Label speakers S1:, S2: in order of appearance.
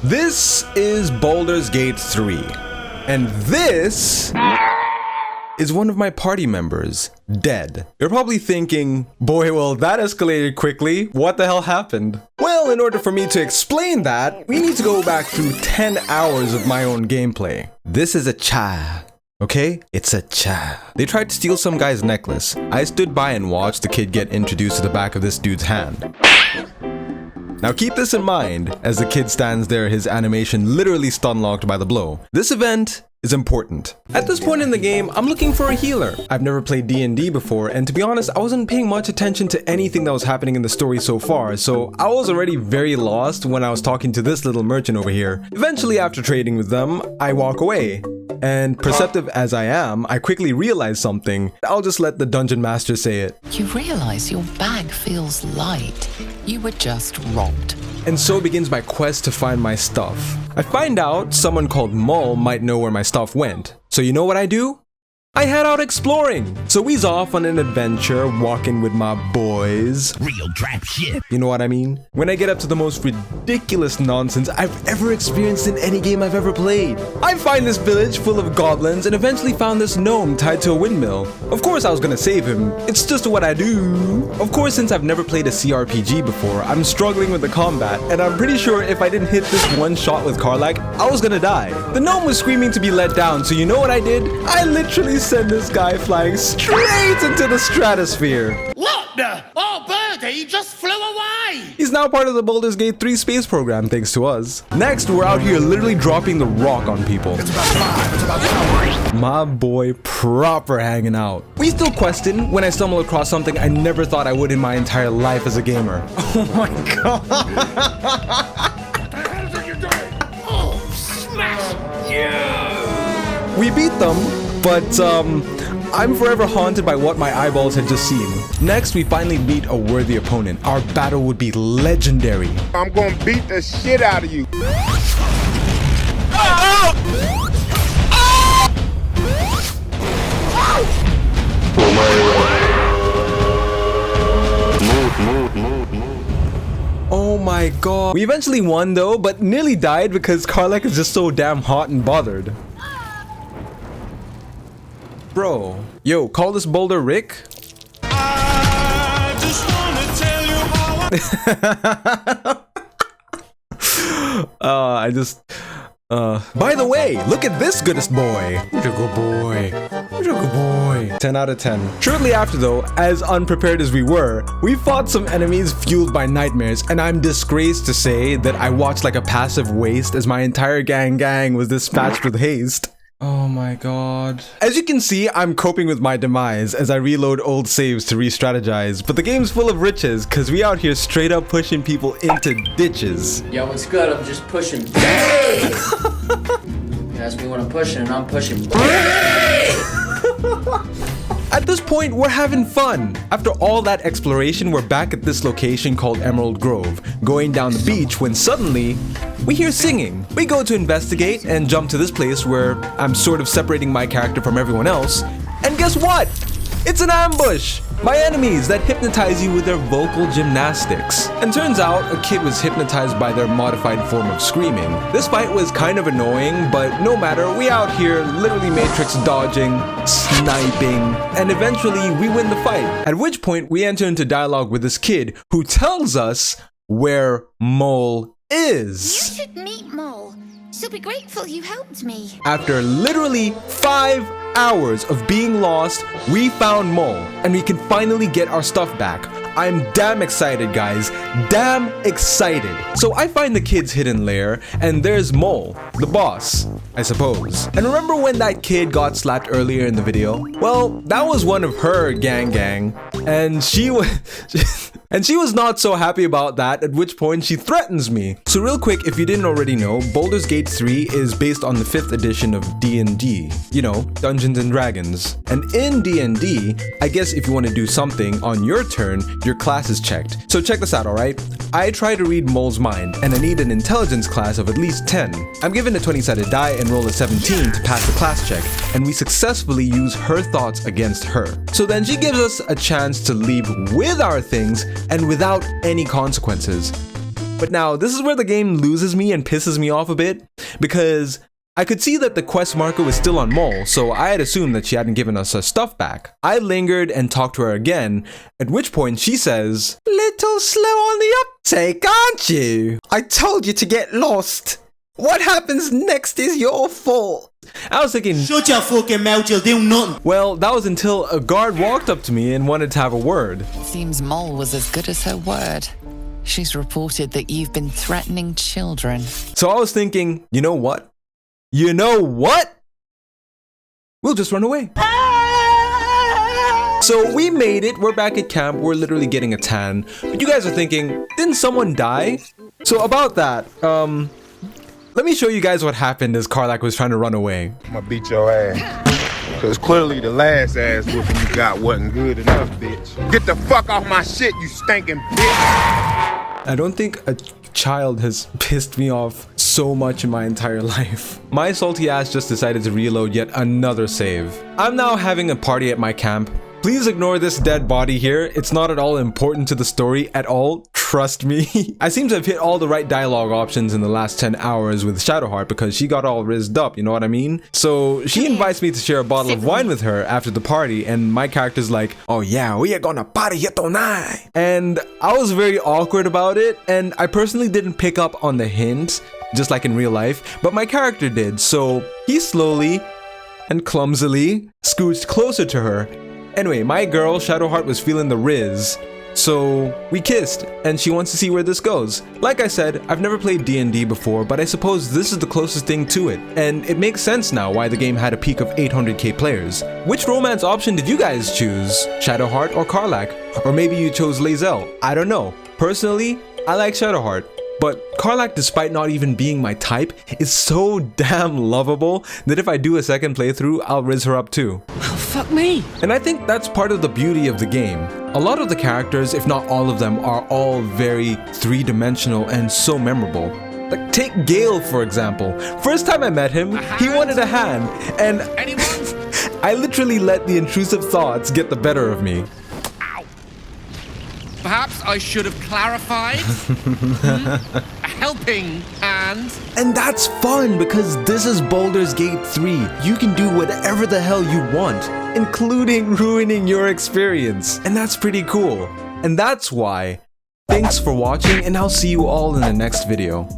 S1: This is Baldur's Gate 3, and this is one of my party members, dead. You're probably thinking, boy, well, that escalated quickly. What the hell happened? Well, in order for me to explain that, we need to go back through 10 hours of my own gameplay. This is a child. Okay? It's a child. They tried to steal some guy's necklace. I stood by and watched the kid get introduced to the back of this dude's hand. Now keep this in mind, as the kid stands there, his animation literally stun-locked by the blow. This event is important. At this point in the game, I'm looking for a healer. I've never played D&D before, and to be honest, I wasn't paying much attention to anything that was happening in the story so far, so I was already very lost when I was talking to this little merchant over here. Eventually, after trading with them, I walk away. And perceptive as I am, I quickly realize something. I'll just let the dungeon master say it.
S2: You realize your bag feels light. You were just robbed.
S1: And so begins my quest to find my stuff. I find out someone called Mull might know where my stuff went. So you know what I do? I head out exploring. So we's off on an adventure, walking with my boys.
S3: Real trap shit.
S1: You know what I mean? When I get up to the most ridiculous nonsense I've ever experienced in any game I've ever played. I find this village full of goblins and eventually found this gnome tied to a windmill. Of course I was gonna save him. It's just what I do. Of course, since I've never played a CRPG before, I'm struggling with the combat, and I'm pretty sure if I didn't hit this one shot with Karlach, I was gonna die. The gnome was screaming to be let down, so you know what I did? I literally send this guy flying straight into the stratosphere.
S3: What the? Oh, Birdie just flew away!
S1: He's now part of the Baldur's Gate 3 space program thanks to us. Next, we're out here literally dropping the rock on people.
S3: It's about time. It's about time.
S1: My boy proper hanging out. We still question when I stumble across something I never thought I would in my entire life as a gamer. Oh my god.
S3: What the hell are you doing? Oh, smash! Yeah!
S1: We beat them, but I'm forever haunted by what my eyeballs had just seen. Next, we finally meet a worthy opponent. Our battle would be legendary.
S4: I'm gonna beat the shit out of you.
S1: Oh my god. We eventually won though, but nearly died because Karlach is just so damn hot and bothered. Bro, yo, call this boulder Rick?
S5: I just wanna tell you how
S1: By the way, look at this goodest boy. You're a good boy. You're a good boy. 10 out of 10. Shortly after though, as unprepared as we were, we fought some enemies fueled by nightmares, and I'm disgraced to say that I watched like a passive waste as my entire gang was dispatched with haste. Oh my god. As you can see, I'm coping with my demise as I reload old saves to re-strategize, but the game's full of riches cause we out here straight up pushing people into ditches.
S6: Yo, what's good? I'm just pushing. You ask me what I'm pushing, and I'm pushing.
S1: At this point, we're having fun. After all that exploration, we're back at this location called Emerald Grove, going down the beach when suddenly, we hear singing. We go to investigate and jump to this place where I'm sort of separating my character from everyone else. And guess what? It's an ambush! My enemies that hypnotize you with their vocal gymnastics. And turns out, a kid was hypnotized by their modified form of screaming. This fight was kind of annoying, but no matter, we out here literally matrix dodging, sniping, and eventually we win the fight. At which point, we enter into dialogue with this kid who tells us where Mull is.
S7: You should meet Mole. She'll be grateful you helped me.
S1: After literally 5 hours of being lost, we found Mull, and we can finally get our stuff back. I'm damn excited, guys. Damn excited. So I find the kid's hidden lair, and there's Mull, the boss, I suppose. And remember when that kid got slapped earlier in the video? Well, that was one of her gang, and she was... And she was not so happy about that, at which point she threatens me. So real quick, if you didn't already know, Baldur's Gate 3 is based on the 5th edition of D&D. You know, Dungeons and Dragons. And in D&D, I guess if you want to do something on your turn, your class is checked. So check this out, alright? I try to read Mull's mind, and I need an intelligence class of at least 10. I'm given a 20-sided die and roll a 17 to pass the class check, and we successfully use her thoughts against her. So then she gives us a chance to leave with our things and without any consequences. But now, this is where the game loses me and pisses me off a bit, because I could see that the quest marker was still on Mole, so I had assumed that she hadn't given us her stuff back. I lingered and talked to her again, at which point she says, "Little slow on the uptake, aren't you? I told you to get lost. What happens next is your fault." I was thinking,
S8: shut your fucking mouth, you'll do nothing.
S1: Well, that was until a guard walked up to me and wanted to have a word.
S2: Seems Mole was as good as her word. She's reported that you've been threatening children.
S1: So I was thinking, you know what? You know what? We'll just run away. So we made it. We're back at camp. We're literally getting a tan. But you guys are thinking, didn't someone die? So about that, let me show you guys what happened as Karlach was trying to run away.
S4: I'm gonna beat your ass. Cause clearly the last ass whooping you got wasn't good enough, bitch. Get the fuck off my shit, you stinking bitch.
S1: I don't think a child has pissed me off so much in my entire life. My salty ass just decided to reload yet another save. I'm now having a party at my camp. Please ignore this dead body here. It's not at all important to the story at all. Trust me. I seem to have hit all the right dialogue options in the last 10 hours with Shadowheart because she got all rizzed up, you know what I mean? So she invites me to share a bottle of wine with her after the party, and my character's like, "Oh yeah, we are gonna party here tonight." And I was very awkward about it, and I personally didn't pick up on the hint, just like in real life, but my character did, so he slowly and clumsily scooched closer to her. Anyway, my girl, Shadowheart, was feeling the rizz, so we kissed, and she wants to see where this goes. Like I said, I've never played D&D before, but I suppose this is the closest thing to it, and it makes sense now why the game had a peak of 800k players. Which romance option did you guys choose? Shadowheart or Karlach? Or maybe you chose Lae'zel? I don't know. Personally, I like Shadowheart. But Karlach, despite not even being my type, is so damn lovable that if I do a second playthrough, I'll rizz her up too.
S9: Oh, fuck me.
S1: And I think that's part of the beauty of the game. A lot of the characters, if not all of them, are all very three-dimensional and so memorable. Like, take Gale, for example. First time I met him, he wanted a hand, and I literally let the intrusive thoughts get the better of me.
S3: Perhaps I should have clarified. A helping hand.
S1: And that's fun because this is Baldur's Gate 3. You can do whatever the hell you want, including ruining your experience. And that's pretty cool. And that's why. Thanks for watching, and I'll see you all in the next video.